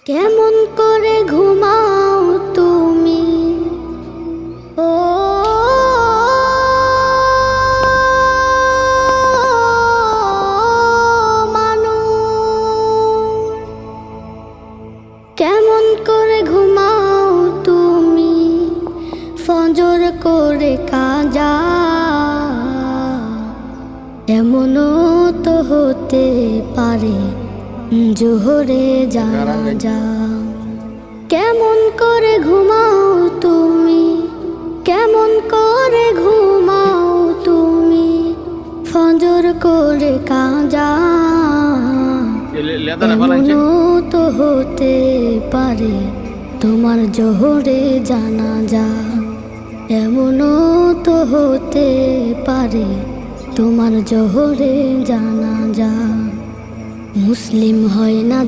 কেমন করে ঘুমাও তুমি ও মানুষ, কেমন করে ঘুমাও তুমি ফজর করে কাজা, এমনও তো হতে পারে জোহরে জানাজা। কেমন করে ঘুমাও তুমি, কেমন করে ঘুমাও তুমি ফজর করে কাজা, এমনও তো হতে পারে তোমার জোহরে জানাজা, এমনও তো হতে পারে তোমার জোহরে জানাজা। মুসলিম হয় না